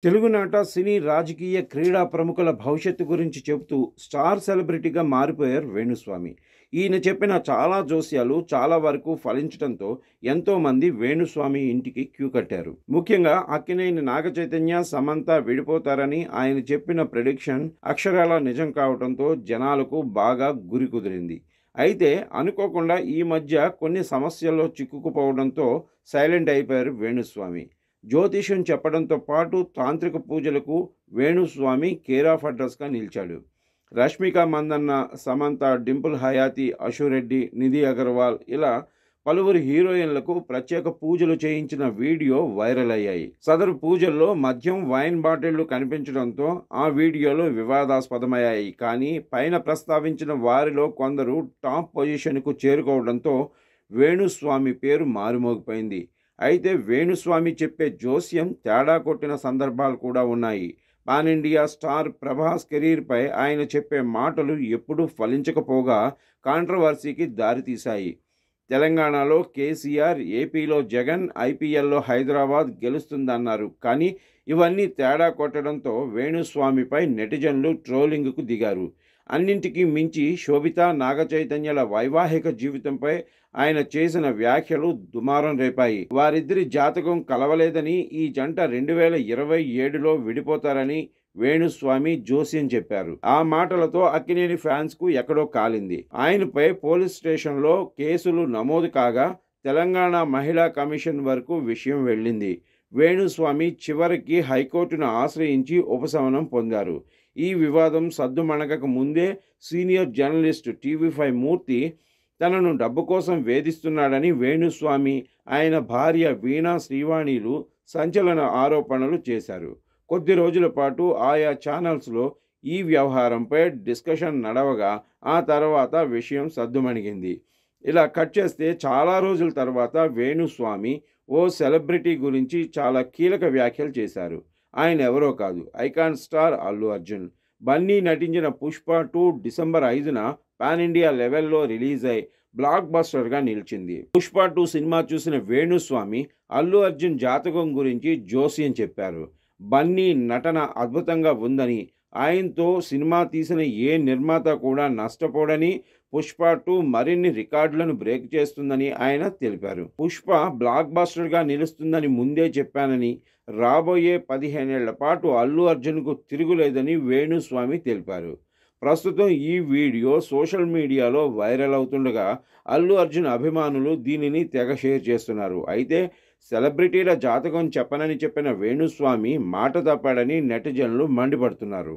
తెలుగునాట సినీ, రాజకీయ, క్రీడా ప్రముఖుల భవిష్యత్తు గురించి చెబుతూ స్టార్ సెలబ్రిటీగా మారిపోయారు వేణుస్వామి. ఈయన చెప్పిన చాలా జోస్యాలు చాలా వరకు ఫలించడంతో ఎంతోమంది వేణుస్వామి ఇంటికి క్యూ కట్టారు. ముఖ్యంగా అక్కినేని నాగచైతన్య, సమంత విడిపోతారని ఆయన చెప్పిన ప్రెడిక్షన్ అక్షరాల నిజం కావడంతో జనాలకు బాగా గురి కుదిరింది. అయితే అనుకోకుండా ఈ మధ్య కొన్ని సమస్యల్లో చిక్కుకుపోవడంతో సైలెంట్ అయిపోయారు వేణుస్వామి. జ్యోతిష్యం చెప్పడంతో పాటు తాంత్రిక పూజలకు వేణుస్వామి కేర్ ఆఫ్ అడ్రస్గా నిలిచాడు. రష్మిక మందన్న, సమంత, డింపుల్ హయాతి, అశురెడ్డి, నిధి అగర్వాల్ ఇలా పలువురు హీరోయిన్లకు ప్రత్యేక పూజలు చేయించిన వీడియో వైరల్ అయ్యాయి. సదరు పూజల్లో మద్యం, వైన్ బాటిళ్లు కనిపించడంతో ఆ వీడియోలు వివాదాస్పదమయ్యాయి. కానీ పైన ప్రస్తావించిన వారిలో కొందరు టాప్ పొజిషన్కు చేరుకోవడంతో వేణుస్వామి పేరు మారుమోగిపోయింది. అయితే వేణుస్వామి చెప్పే జోస్యం తేడా కొట్టిన సందర్భాలు కూడా ఉన్నాయి. పాన్ ఇండియా స్టార్ ప్రభాస్ కెరీర్పై ఆయన చెప్పే మాటలు ఎప్పుడూ ఫలించకపోగా కాంట్రవర్సీకి దారితీశాయి. తెలంగాణలో కేసీఆర్, ఏపీలో జగన్, ఐపీఎల్లో హైదరాబాద్ గెలుస్తుందన్నారు. కానీ ఇవన్నీ తేడా కొట్టడంతో వేణుస్వామిపై నెటిజన్లు ట్రోలింగ్కు దిగారు. అన్నింటికీ మించి శోభిత, నాగచైతన్యల వైవాహిక జీవితంపై ఆయన చేసిన వ్యాఖ్యలు దుమారం రేపాయి. వారిద్దరి జాతకం కలవలేదని, ఈ జంట 2027లో విడిపోతారని వేణుస్వామి జోస్యం చెప్పారు. ఆ మాటలతో అక్కినేని ఫ్యాన్స్కు ఎక్కడో కాలింది. ఆయనపై పోలీస్ స్టేషన్లో కేసులు నమోదు కాగా తెలంగాణ మహిళా కమిషన్ వరకు విషయం వెళ్ళింది. వేణుస్వామి చివరికి హైకోర్టును ఆశ్రయించి ఉపశమనం పొందారు. ఈ వివాదం సద్దుమణగక ముందే సీనియర్ జర్నలిస్టు టీవీ5 మూర్తి తనను డబ్బు కోసం వేధిస్తున్నాడని వేణుస్వామి, ఆయన భార్య వీణా శ్రీవాణిలు సంచలన ఆరోపణలు చేశారు. కొద్ది రోజుల పాటు ఆయా ఛానల్స్లో ఈ వ్యవహారంపై డిస్కషన్ నడవగా ఆ తర్వాత విషయం సద్దుమణిగింది. ఇలా కట్ చేస్తే చాలా రోజుల తర్వాత వేణుస్వామి ఓ సెలబ్రిటీ గురించి చాలా కీలక వ్యాఖ్యలు చేశారు. ఆయన ఎవరో కాదు, ఐకాన్ స్టార్ అల్లు అర్జున్. బన్నీ నటించిన పుష్ప 2 డిసెంబర్ 5న పాన్ ఇండియా లెవెల్లో రిలీజ్ అయి బ్లాక్ బస్టర్గా నిలిచింది. పుష్ప 2 సినిమా చూసిన వేణుస్వామి అల్లు అర్జున్ జాతకం గురించి జోస్యం చెప్పారు. బన్నీ నటన అద్భుతంగా ఉందని, ఆయనతో సినిమా తీసిన ఏ నిర్మాత కూడా నష్టపోడని, పుష్ప 2 మరిన్ని రికార్డులను బ్రేక్ చేస్తుందని ఆయన తెలిపారు. పుష్ప బ్లాక్ బస్టర్గా నిలుస్తుందని ముందే చెప్పానని, రాబోయే 15 ఏళ్ల పాటు అల్లు అర్జున్కు తిరుగులేదని వేణుస్వామి తెలిపారు. ప్రస్తుతం ఈ వీడియో సోషల్ మీడియాలో వైరల్ అవుతుండగా అల్లు అర్జున్ అభిమానులు దీనిని తెగ షేర్ చేస్తున్నారు. అయితే సెలబ్రిటీల జాతకం చెప్పనని చెప్పిన వేణుస్వామి మాట తప్పాడని నెటిజన్లు మండిపడుతున్నారు.